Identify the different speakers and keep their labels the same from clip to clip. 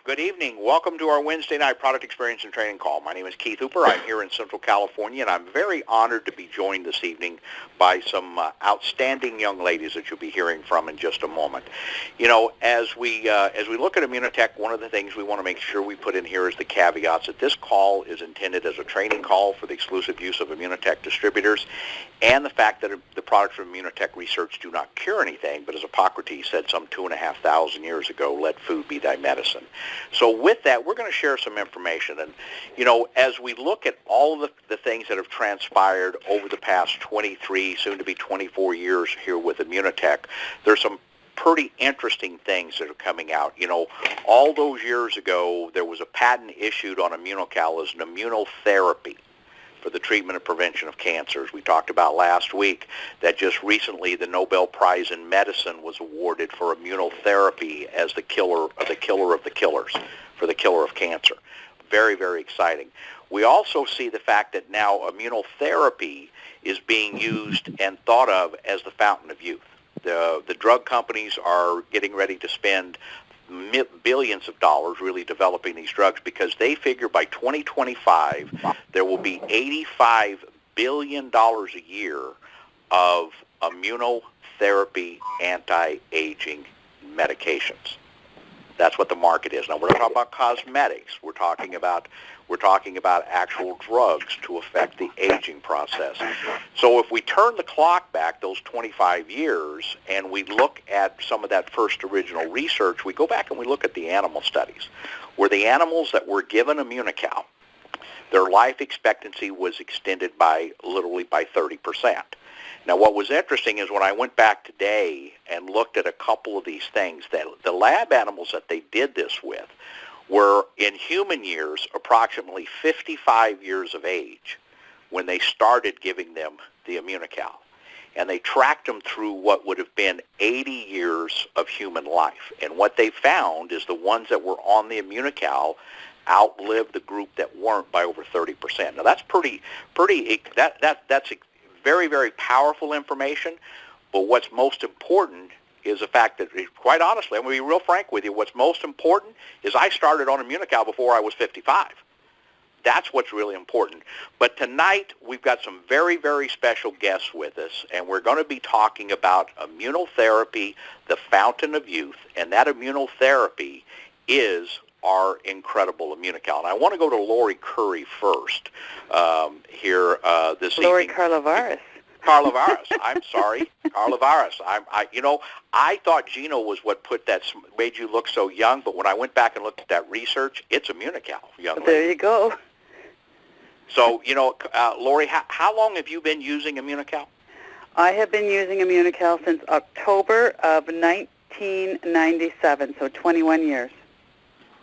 Speaker 1: Good evening. Welcome to our Wednesday night product experience and training call. My name is Keith Hooper. I'm here in Central California, and I'm very honored to be joined this evening by some outstanding young ladies that you'll be hearing from in just a moment. You know, as we look at Immunotech, one of the things we want to make sure we put in here is the caveats that this call is intended as a training call for the exclusive use of Immunotech distributors, and the fact that the products from Immunotech research do not cure anything, but as Hippocrates said some 2,500 years ago, let food be thy medicine. So with that, we're going to share some information. And, you know, as we look at all of the things that have transpired over the past 23, soon to be 24 years here with Immunotech, there's some pretty interesting things that are coming out. You know, all those years ago, there was a patent issued on Immunocal as an immunotherapy for the treatment and prevention of cancers. We talked about last week that just recently the Nobel Prize in Medicine was awarded for immunotherapy as the killer of the killers, for the killer of cancer. Very, very exciting. We also see the fact that now immunotherapy is being used and thought of as the fountain of youth. The drug companies are getting ready to spend billions of dollars really developing these drugs because they figure by 2025 there will be $85 billion a year of immunotherapy anti-aging medications. That's what the market is. Now, we're not talking about cosmetics. We're talking about actual drugs to affect the aging process. So if we turn the clock back those 25 years and we look at some of that first original research, we go back and we look at the animal studies, where the animals that were given Immunocal, their life expectancy was extended literally by 30%. Now, what was interesting is when I went back today and looked at a couple of these things, that the lab animals that they did this with were, in human years, approximately 55 years of age when they started giving them the Immunocal. And they tracked them through what would have been 80 years of human life. And what they found is the ones that were on the Immunocal outlived the group that weren't by over 30%. Now, that's that's very, very powerful information, but what's most important is the fact that, quite honestly, I'm going to be real frank with you, what's most important is I started on Immunocal before I was 55. That's what's really important. But tonight, we've got some very, very special guests with us, and we're going to be talking about immunotherapy, the fountain of youth, and that immunotherapy is our incredible Immunocal. And I want to go to Lori Curry first here this evening.
Speaker 2: Lori Carlavaris.
Speaker 1: Carlavaris. I'm sorry, Carlavaris. I thought Gino was what made you look so young, but when I went back and looked at that research, it's Immunocal, young lady.
Speaker 2: There you go.
Speaker 1: So, Lori, how long have you been using Immunocal?
Speaker 2: I have been using Immunocal since October of 1997, so 21 years.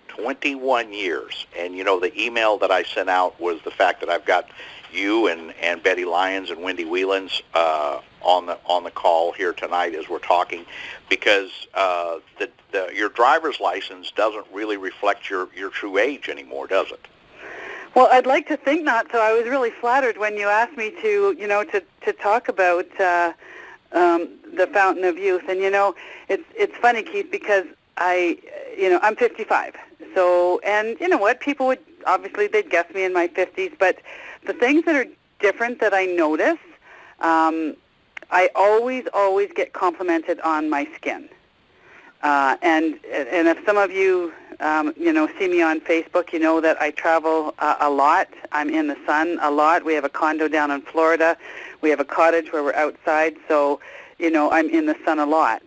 Speaker 1: 21 years. And, the email that I sent out was the fact that I've got you and Betty Lyons and Wendy Whelans on the call here tonight as we're talking, because your driver's license doesn't really reflect your true age anymore, does it?
Speaker 2: Well, I'd like to think not. So I was really flattered when you asked me to talk about the Fountain of Youth. And it's funny, Keith, because I'm 55. So, and you know what, people would obviously they'd guess me in my 50s, but the things that are different that I notice, I always get complimented on my skin. And if some of you see me on Facebook, you know that I travel a lot. I'm in the sun a lot. We have a condo down in Florida. We have a cottage where we're outside, so I'm in the sun a lot,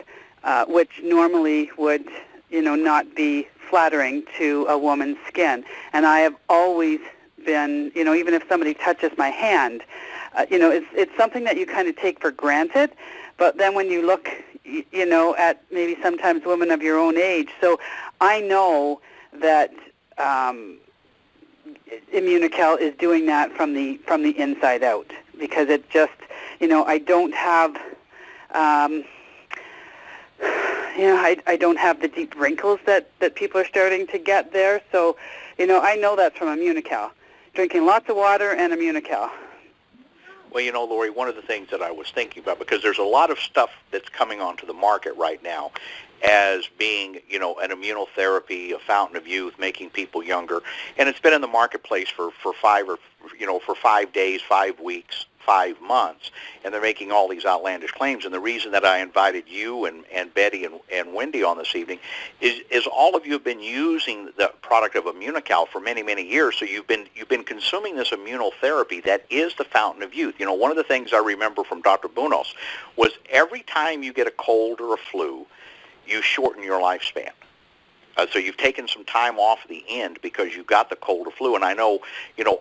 Speaker 2: which normally would not be flattering to a woman's skin. And I have always been, even if somebody touches my hand, it's something that you kind of take for granted. But then when you look, at maybe sometimes women of your own age, so I know that Immunocal is doing that from the inside out, because it just, I don't have. I don't have the deep wrinkles that people are starting to get there. So, I know that's from Immunocal. Drinking lots of water and Immunocal.
Speaker 1: Well, Lori, one of the things that I was thinking about, because there's a lot of stuff that's coming onto the market right now, as being, an immunotherapy, a fountain of youth, making people younger. And it's been in the marketplace for 5 days, 5 weeks, 5 months, and they're making all these outlandish claims. And the reason that I invited you and Betty and Wendy on this evening is all of you have been using the product of Immunical for many, many years. So you've been consuming this immunotherapy that is the fountain of youth. One of the things I remember from Dr. Bunos was every time you get a cold or a flu, you shorten your lifespan. So you've taken some time off the end because you got the cold or flu. And I know,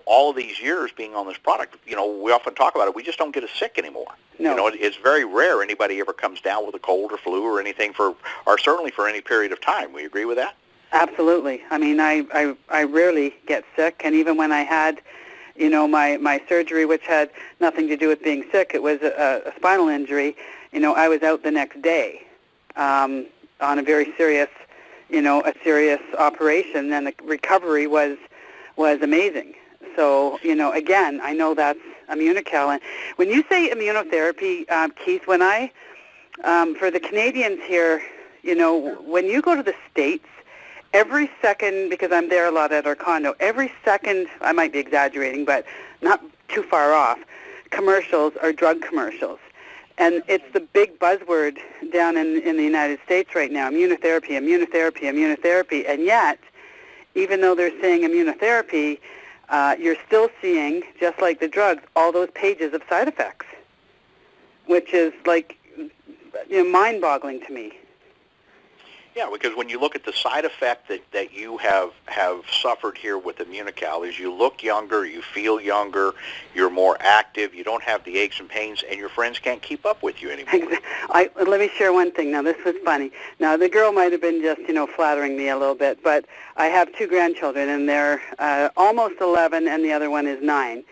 Speaker 1: all of these years being on this product, we often talk about it. We just don't get as sick anymore.
Speaker 2: No.
Speaker 1: It's very rare anybody ever comes down with a cold or flu or anything or certainly for any period of time. We agree with that?
Speaker 2: Absolutely. I mean, I rarely get sick. And even when I had, my surgery, which had nothing to do with being sick, it was a spinal injury, I was out the next day on a very serious a serious operation, and the recovery was amazing. So, again, I know that's Immunical. And when you say immunotherapy, Keith, when I, for the Canadians here, when you go to the States, every second, because I'm there a lot at our condo, every second, I might be exaggerating, but not too far off, commercials are drug commercials. And it's the big buzzword down in the United States right now, immunotherapy, immunotherapy, immunotherapy. And yet, even though they're saying immunotherapy, you're still seeing, just like the drugs, all those pages of side effects, which is like, mind-boggling to me.
Speaker 1: Yeah, because when you look at the side effect that you have suffered here with Immunical is you look younger, you feel younger, you're more active, you don't have the aches and pains, and your friends can't keep up with you anymore.
Speaker 2: Let me share one thing. Now, this was funny. Now, the girl might have been just, flattering me a little bit, but I have 2 grandchildren, and they're almost 11, and the other one is 9.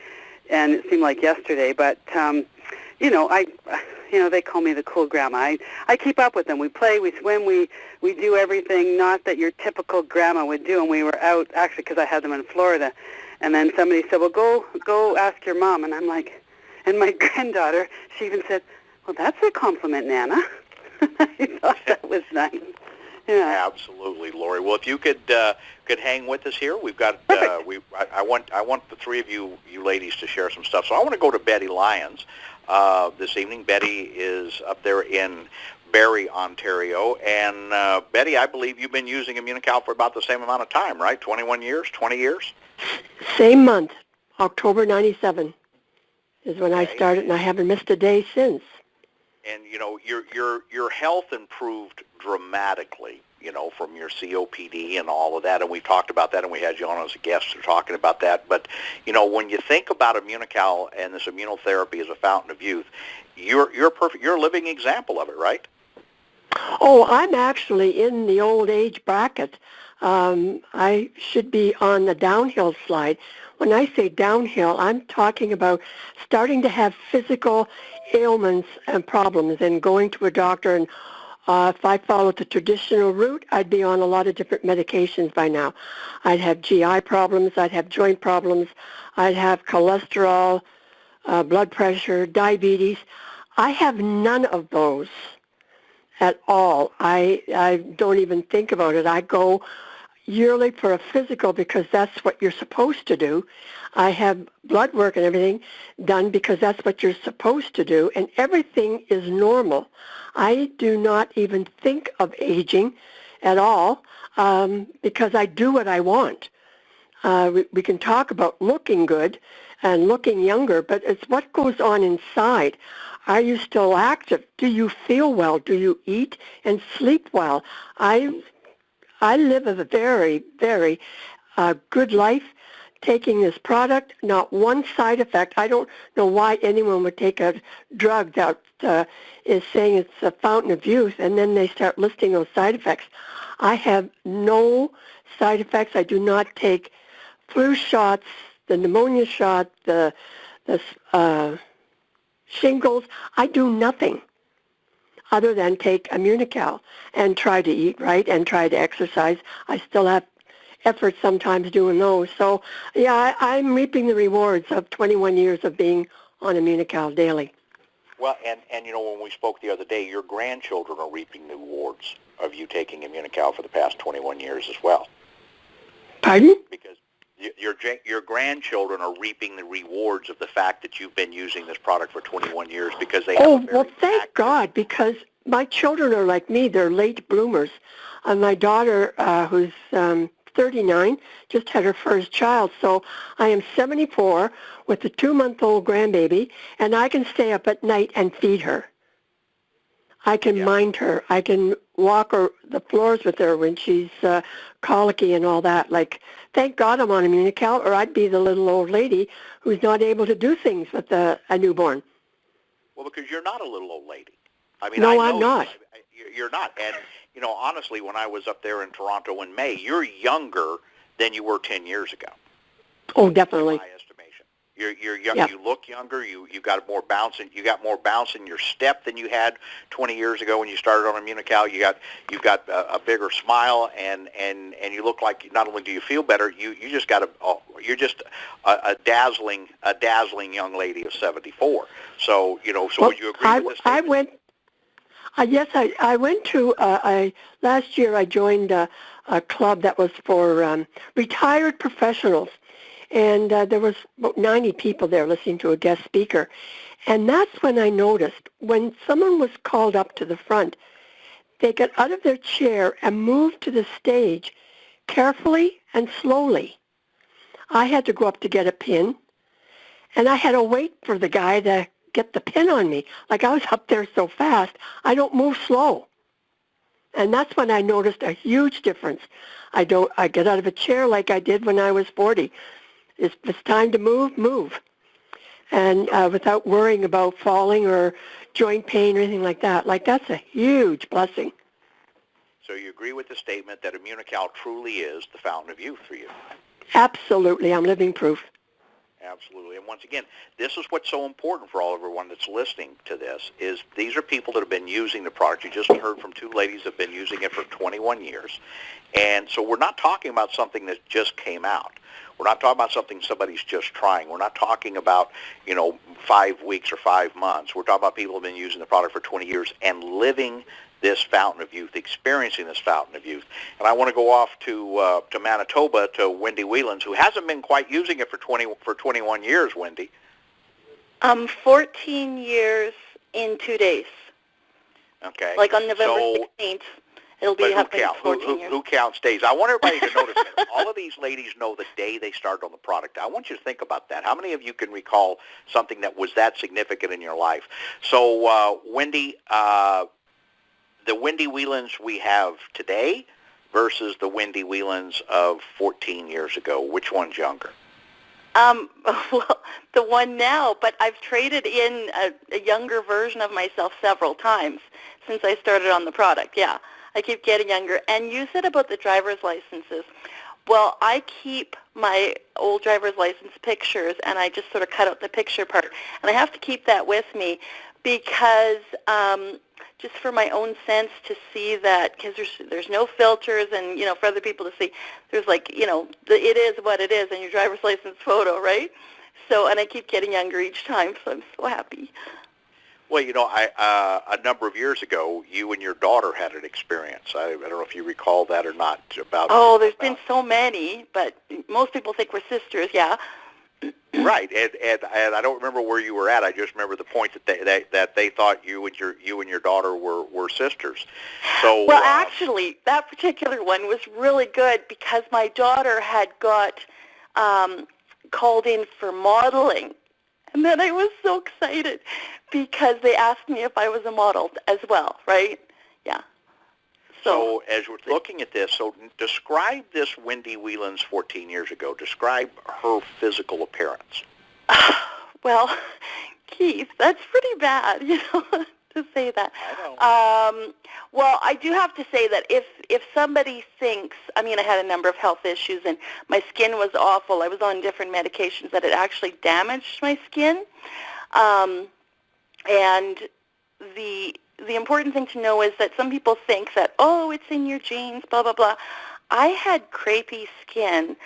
Speaker 2: And it seemed like yesterday, but, they call me the cool grandma. I keep up with them. We play, we swim, we do everything not that your typical grandma would do. And we were out, actually, because I had them in Florida. And then somebody said, well, go ask your mom. And I'm like, and my granddaughter, she even said, well, that's a compliment, Nana. I thought that was nice. Yeah.
Speaker 1: Absolutely, Lori. Well, if you could hang with us here, we've got I want the 3 of you ladies to share some stuff. So I want to go to Betty Lyons this evening. Betty is up there in Barrie, Ontario, and Betty, I believe you've been using Immunical for about the same amount of time, right? 21 years, 20 years?
Speaker 3: Same month, October 97 is when I started, and I haven't missed a day since.
Speaker 1: And your health improved dramatically, from your COPD and all of that, and we talked about that, and we had you on as a guest talking about that. But when you think about Immunical and this immunotherapy as a fountain of youth, you're perfect. You're a living example of it, right?
Speaker 3: Oh, I'm actually in the old age bracket. I should be on the downhill slide. When I say downhill, I'm talking about starting to have physical ailments and problems and going to a doctor. And if I followed the traditional route, I'd be on a lot of different medications by now. I'd have GI problems. I'd have joint problems. I'd have cholesterol, blood pressure, diabetes. I have none of those at all. I don't even think about it. I go yearly for a physical because that's what you're supposed to do. I have blood work and everything done because that's what you're supposed to do, and everything is normal. I do not even think of aging at all because I do what I want. We can talk about looking good and looking younger, but it's what goes on inside. Are you still active? Do you feel well? Do you eat and sleep well? I live a very, very good life taking this product, not one side effect. I don't know why anyone would take a drug that is saying it's a fountain of youth, and then they start listing those side effects. I have no side effects. I do not take flu shots, the pneumonia shot, the shingles. I do nothing other than take Immunical and try to eat right and try to exercise. I still have effort sometimes doing those. So, yeah, I'm reaping the rewards of 21 years of being on Immunical daily.
Speaker 1: Well, and when we spoke the other day, your grandchildren are reaping the rewards of you taking Immunical for the past 21 years as well.
Speaker 3: Pardon?
Speaker 1: Because your grandchildren are reaping the rewards of the fact that you've been using this product for 21 years because they have a very
Speaker 3: well, thank
Speaker 1: active...
Speaker 3: God, because my children are like me. They're late bloomers. My daughter, who's 39, just had her first child. So I am 74 with a 2-month-old grandbaby, and I can stay up at night and feed her. I can mind her. I can walk her the floors with her when she's colicky and all that. Like, thank God I'm on Immunical, or I'd be the little old lady who's not able to do things with a newborn.
Speaker 1: Well, because you're not a little old lady. I mean,
Speaker 3: no,
Speaker 1: I know
Speaker 3: I'm not.
Speaker 1: You're not. And, you know, honestly, when I was up there in Toronto in May, you're younger than you were 10 years ago.
Speaker 3: Oh, definitely.
Speaker 1: In my estimation. You're young.
Speaker 3: Yep.
Speaker 1: You look younger. You got more bounce. You got more bounce in your step than you had 20 years ago when you started on Immunical. You've got a bigger smile, and you look like, not only do you feel better, you just got you're just a dazzling young lady of 74. So would you agree with this statement?
Speaker 3: Yes, I went to, last year I joined a club that was for retired professionals, and there was about 90 people there listening to a guest speaker. And that's when I noticed, when someone was called up to the front, they got out of their chair and moved to the stage carefully and slowly. I had to go up to get a pin, and I had to wait for the guy to get the pin on me. Like, I was up there so fast, I don't move slow. And that's when I noticed a huge difference. I get out of a chair like I did when I was 40. If it's time to move, move. And without worrying about falling or joint pain or anything like that. Like, that's a huge blessing.
Speaker 1: So you agree with the statement that Immunical truly is the fountain of youth for you?
Speaker 3: Absolutely. I'm living proof.
Speaker 1: Absolutely. And once again, this is what's so important for everyone that's listening to this, is these are people that have been using the product. You just heard from two ladies that have been using it for 21 years. And so we're not talking about something that just came out. We're not talking about something somebody's just trying. We're not talking about, 5 weeks or 5 months. We're talking about people who have been using the product for 20 years and living this fountain of youth, experiencing this fountain of youth. And I want to go off to Manitoba, to Wendy Whelans, who hasn't been quite using it for 21 years, Wendy.
Speaker 4: 14 years in 2 days.
Speaker 1: Okay.
Speaker 4: Like on November 16th. It'll be happening 14 years.
Speaker 1: Who counts days? I want everybody to notice that all of these ladies know the day they started on the product. I want you to think about that. How many of you can recall something that was that significant in your life? So, Wendy, the Wendy Whelans we have today versus the Wendy Whelans of 14 years ago, which one's younger?
Speaker 4: Well, the one now, but I've traded in a younger version of myself several times since I started on the product, yeah. I keep getting younger. And you said about the driver's licenses. Well, I keep my old driver's license pictures, and I just sort of cut out the picture part. And I have to keep that with me because just for my own sense to see that, because there's no filters, and, for other people to see, there's it is what it is in your driver's license photo, right? So, and I keep getting younger each time, so I'm so happy.
Speaker 1: Well, a number of years ago, you and your daughter had an experience. I don't know if you recall that or not.
Speaker 4: There's been so many, but most people think we're sisters, yeah.
Speaker 1: Right, and I don't remember where you were at. I just remember the point that they thought you and your daughter were sisters. So
Speaker 4: well, actually, that particular one was really good because my daughter had got called in for modeling. And then I was so excited because they asked me if I was a model as well, right? Yeah.
Speaker 1: So as we're looking at this, so describe this Wendy Whelans 14 years ago. Describe her physical appearance.
Speaker 4: Well, Keith, that's pretty bad, to say that.
Speaker 1: I know.
Speaker 4: Well, I do have to say that if somebody thinks, I had a number of health issues and my skin was awful. I was on different medications that had actually damaged my skin. And the important thing to know is that some people think that, it's in your genes, blah, blah, blah. I had crepey skin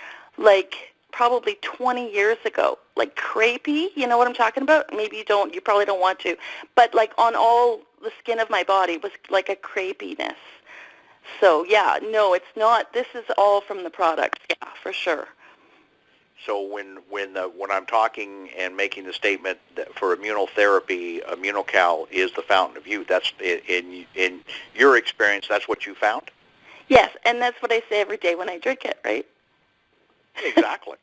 Speaker 4: probably 20 years ago. Like crepey, you know what I'm talking about? Maybe you probably don't want to. But on all the skin of my body was like a crepiness. So, yeah, no, it's not. This is all from the product, yeah, for sure.
Speaker 1: So when I'm talking and making the statement that for immunotherapy, Immunocal is the fountain of youth. That's in your experience. That's what you found.
Speaker 4: Yes, and that's what I say every day when I drink it, right?
Speaker 1: Exactly.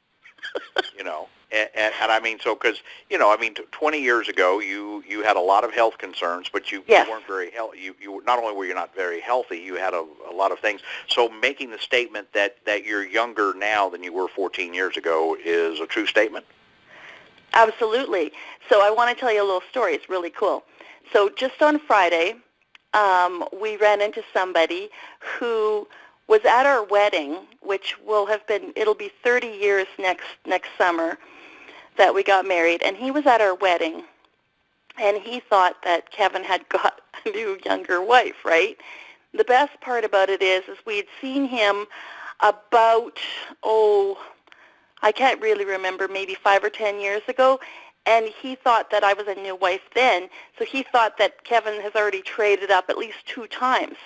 Speaker 1: You know, and I mean, so because 20 years ago, you had a lot of health concerns, but you weren't very healthy. You not only were you not very healthy, you had a lot of things. So making the statement that you're younger now than you were 14 years ago is a true statement.
Speaker 4: Absolutely. So I want to tell you a little story. It's really cool. So just on Friday, we ran into somebody who was at our wedding, which it'll be 30 years next summer that we got married, and he was at our wedding, and he thought that Kevin had got a new younger wife, right? The best part about it is we'd seen him about, I can't really remember, maybe 5 or 10 years ago, and he thought that I was a new wife then, so he thought that Kevin has already traded up at least 2 times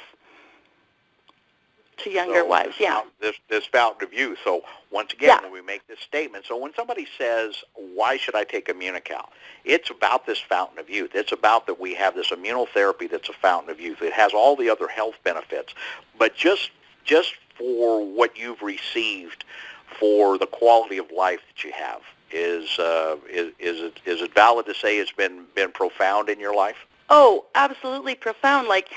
Speaker 4: to younger wives, yeah.
Speaker 1: This fountain of youth. So once again, when we make this statement, so when somebody says, why should I take Immunocal? It's about this fountain of youth. It's about that we have this immunotherapy that's a fountain of youth. It has all the other health benefits. But just for what you've received, for the quality of life that you have, is it valid to say it's been profound in your life?
Speaker 4: Oh, absolutely profound. Like,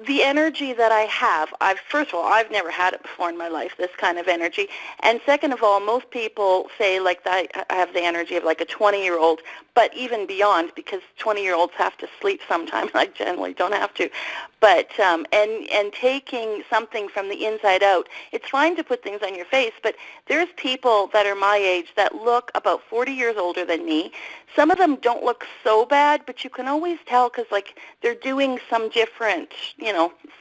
Speaker 4: the energy that I have, first of all, I've never had it before in my life, this kind of energy. And second of all, most people say like I have the energy of like a 20-year-old, but even beyond, because 20-year-olds have to sleep sometimes. I generally don't have to. But and taking something from the inside out, it's fine to put things on your face, but there's people that are my age that look about 40 years older than me. Some of them don't look so bad, but you can always tell because like they're doing some different,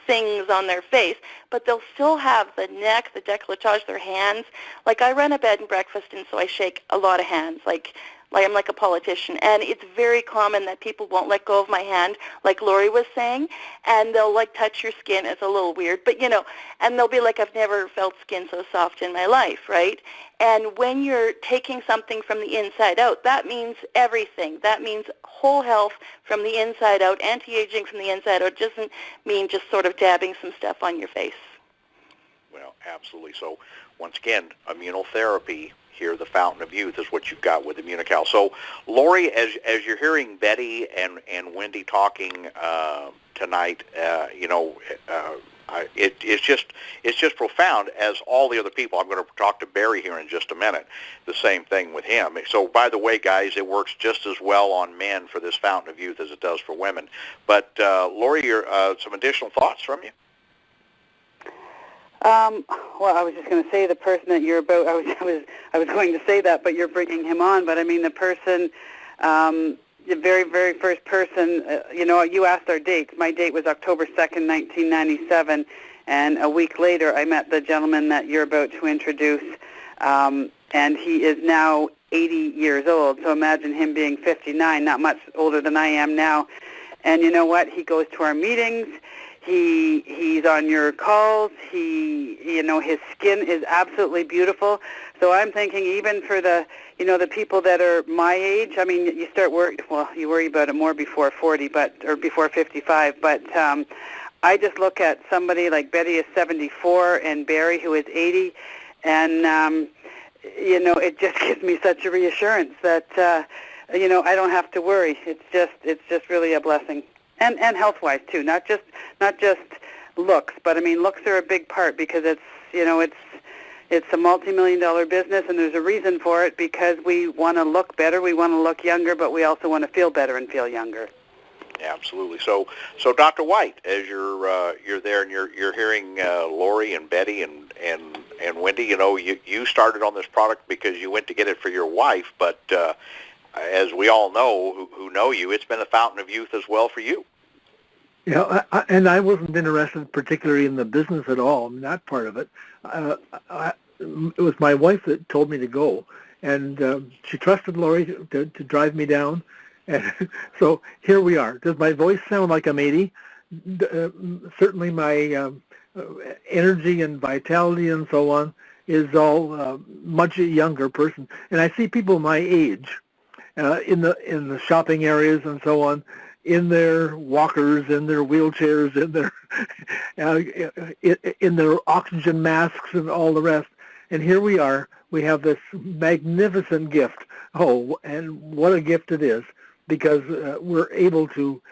Speaker 4: things on their face, but they'll still have the neck, the décolletage, their hands. Like I run a bed and breakfast, and so I shake a lot of hands, like I'm like a politician, and it's very common that people won't let go of my hand, like Lori was saying, and they'll like touch your skin. It's a little weird, but and they'll be like, I've never felt skin so soft in my life, right? And when you're taking something from the inside out, that means everything. That means whole health from the inside out. Anti-aging from the inside out doesn't mean just sort of dabbing some stuff on your face.
Speaker 1: Well, absolutely. So once again, immunotherapy here, the fountain of youth, is what you've got with Immunocal. So, Lori, as you're hearing Betty and Wendy talking tonight, it's just profound, as all the other people. I'm going to talk to Barry here in just a minute. The same thing with him. So, by the way, guys, it works just as well on men for this fountain of youth as it does for women. But Lori, some additional thoughts from you?
Speaker 2: Well, I was just going to say the person that you're about. I was going to say that, but you're bringing him on. But I mean, the person, the very, very first person. You asked our dates. My date was October 2nd, 1997, and a week later, I met the gentleman that you're about to introduce, and he is now 80 years old. So imagine him being 59, not much older than I am now. And you know what? He goes to our meetings. He's on your calls. His skin is absolutely beautiful. So I'm thinking even for the people that are my age, I mean, you start you worry about it more before 40, or before 55. But I just look at somebody like Betty is 74 and Barry, who is 80, and it just gives me such a reassurance that I don't have to worry. It's just really a blessing. And health-wise too, not just looks, but I mean looks are a big part because it's a multi-million-dollar business, and there's a reason for it because we want to look better, we want to look younger, but we also want to feel better and feel younger.
Speaker 1: Yeah, absolutely. So Dr. White, as you're there and you're hearing Lori and Betty and Wendy, you started on this product because you went to get it for your wife, but as we all know who know you, it's been a fountain of youth as well for you.
Speaker 5: Yeah, and I wasn't interested particularly in the business at all, that part of it. It was my wife that told me to go, and she trusted Lori to drive me down, and so here we are. Does my voice sound like I'm 80? Certainly my energy and vitality and so on is all much younger person. And I see people my age in the shopping areas and so on, in their walkers, in their wheelchairs, in their in their oxygen masks and all the rest. And here we are. We have this magnificent gift. Oh, and what a gift it is, because we're able to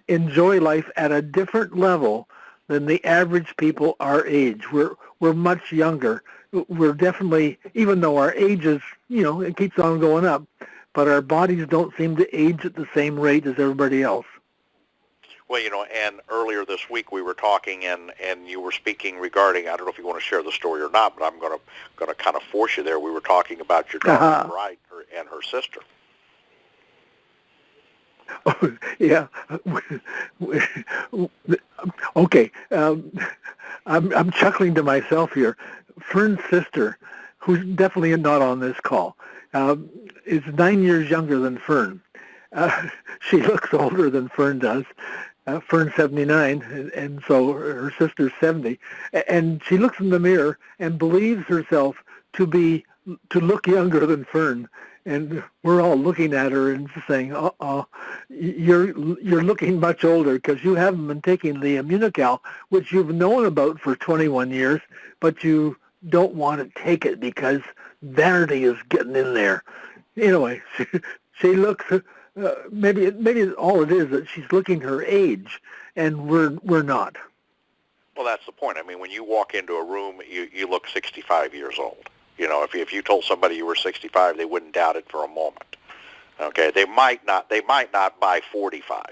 Speaker 5: enjoy life at a different level than the average people our age. We're much younger. We're definitely, even though our age is, it keeps on going up, but our bodies don't seem to age at the same rate as everybody else.
Speaker 1: Well, and earlier this week we were talking, and you were speaking regarding, I don't know if you want to share the story or not, but I'm going to kind of force you there. We were talking about your daughter, Bright, and her sister.
Speaker 5: Oh, yeah. Okay. I'm chuckling to myself here. Fern's sister, who's definitely not on this call, is 9 years younger than Fern. She looks older than Fern does. Fern's 79, and so her sister's 70. And she looks in the mirror and believes herself to look younger than Fern. And we're all looking at her and saying, you're looking much older because you haven't been taking the Immunical, which you've known about for 21 years, but you don't want to take it because vanity is getting in there. Anyway, she looks, maybe all it is that she's looking her age, and we're not.
Speaker 1: Well, that's the point. I mean, when you walk into a room, you look 65 years old. If you told somebody you were 65, they wouldn't doubt it for a moment. Okay, they might not buy 45.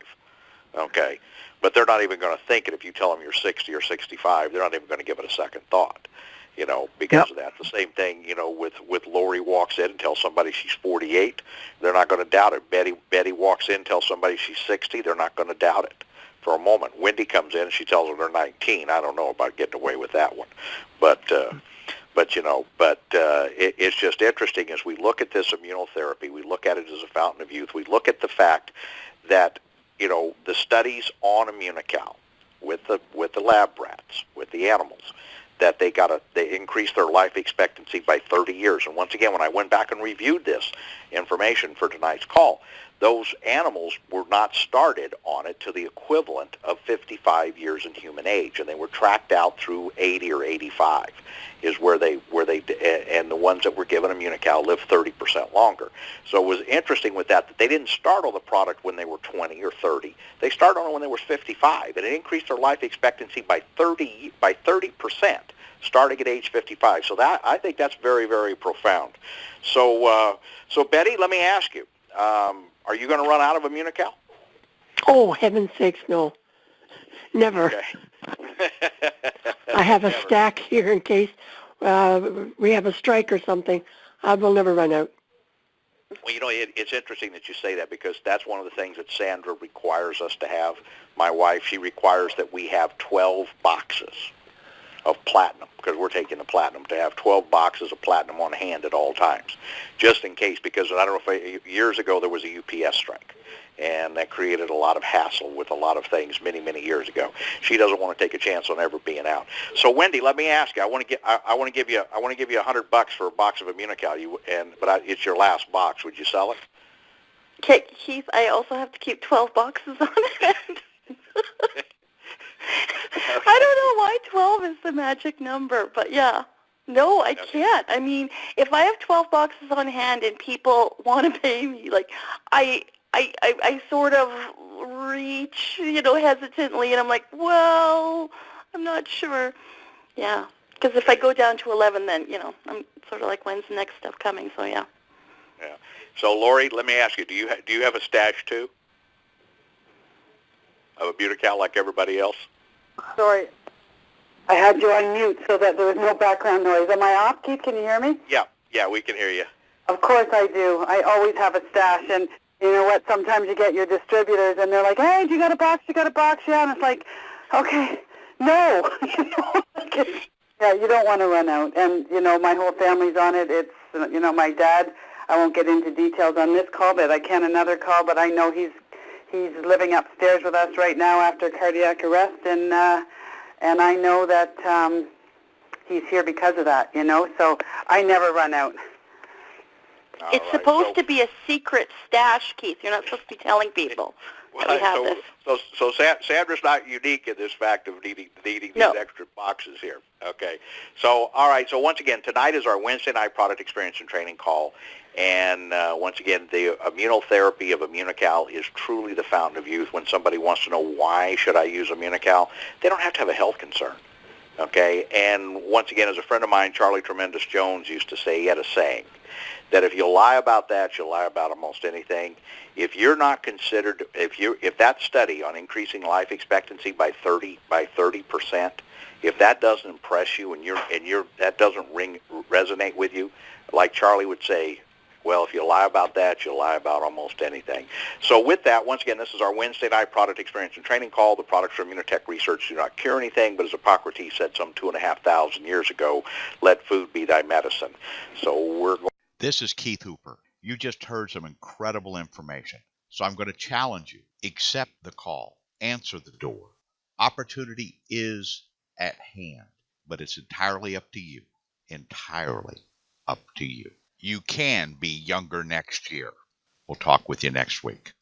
Speaker 1: Okay, but they're not even going to think it if you tell them you're 60 or 65. They're not even going to give it a second thought. Because of that. The same thing, with Lori walks in and tells somebody she's 48, they're not going to doubt it. Betty walks in and tells somebody she's 60, they're not going to doubt it for a moment. Wendy comes in and she tells them they're 19. I don't know about getting away with that one, but it's just interesting as we look at this immunotherapy. We look at it as a fountain of youth. We look at the fact that the studies on Immunical with the lab rats, with the animals, that they increased their life expectancy by 30 years. And once again, when I went back and reviewed this information for tonight's call, those animals were not started on it to the equivalent of 55 years in human age, and they were tracked out through 80 or 85 is where they and the ones that were given Immunical lived 30% longer. So it was interesting with that they didn't start on the product when they were 20 or 30. They started on it when they were 55, and it increased their life expectancy by 30%. Starting at age 55. So I think that's very, very profound. So Betty, let me ask you, are you going to run out of Immunical?
Speaker 3: Oh, heaven's sakes, no. Never.
Speaker 1: Okay.
Speaker 3: I have a stack here in case we have a strike or something. I will never run out.
Speaker 1: Well, it's interesting that you say that, because that's one of the things that Sandra requires us to have. My wife, she requires that we have 12 boxes of platinum, because we're taking the platinum, to have 12 boxes of platinum on hand at all times, just in case, because I don't know if years ago there was a UPS strike, and that created a lot of hassle with a lot of things many, many years ago. She doesn't want to take a chance on ever being out. So Wendy, let me ask you, I want to give you $100 for a box of Immunical, but it's your last box. Would you sell it?
Speaker 4: Okay, Keith, I also have to keep 12 boxes on hand. I don't know why 12 is the magic number, but yeah. No, I can't. I mean, if I have 12 boxes on hand and people want to pay me, like, I sort of reach, hesitantly, and I'm like, well, I'm not sure. Yeah, because if I go down to 11, then, I'm sort of like, when's the next step coming? So, yeah.
Speaker 1: Yeah. So, Lori, let me ask you, do you have a stash, too, of Immunical like everybody else?
Speaker 2: Sorry, I had you on mute so that there was no background noise. Am I off, Keith? Can you hear me?
Speaker 1: Yeah, we can hear you.
Speaker 2: Of course I do. I always have a stash, and you know what? Sometimes you get your distributors, and they're like, hey, you got a box? Yeah, and it's like, okay, no. Yeah, you don't want to run out. And, my whole family's on it. It's, my dad, I won't get into details on this call, but I can another call, but I know he's living upstairs with us right now after cardiac arrest, and and I know that he's here because of that, so I never run out.
Speaker 4: It's supposed to be a secret stash, Keith. You're not supposed to be telling people that we have this.
Speaker 1: So Sandra's not unique in this fact of needing these extra boxes here. Okay. So, all right. So once again, tonight is our Wednesday night product experience and training call. And once again, the immunotherapy of Immunical is truly the fountain of youth. When somebody wants to know why should I use Immunical, they don't have to have a health concern. Okay. And once again, as a friend of mine, Charlie Tremendous Jones, used to say, he had a saying, that if you lie about that, you'll lie about almost anything. If you're not considered, if that study on increasing life expectancy by 30%, if that doesn't impress you and that doesn't resonate with you, like Charlie would say, well, if you lie about that, you'll lie about almost anything. So with that, once again, this is our Wednesday night product experience and training call. The products from Immunotech Research do not cure anything, but as Hippocrates said some 2,500 years ago, let food be thy medicine. So we're going.
Speaker 6: This is Keith Hooper. You just heard some incredible information. So I'm going to challenge you. Accept the call. Answer the door. Opportunity is at hand, but it's entirely up to you. Entirely up to you. You can be younger next year. We'll talk with you next week.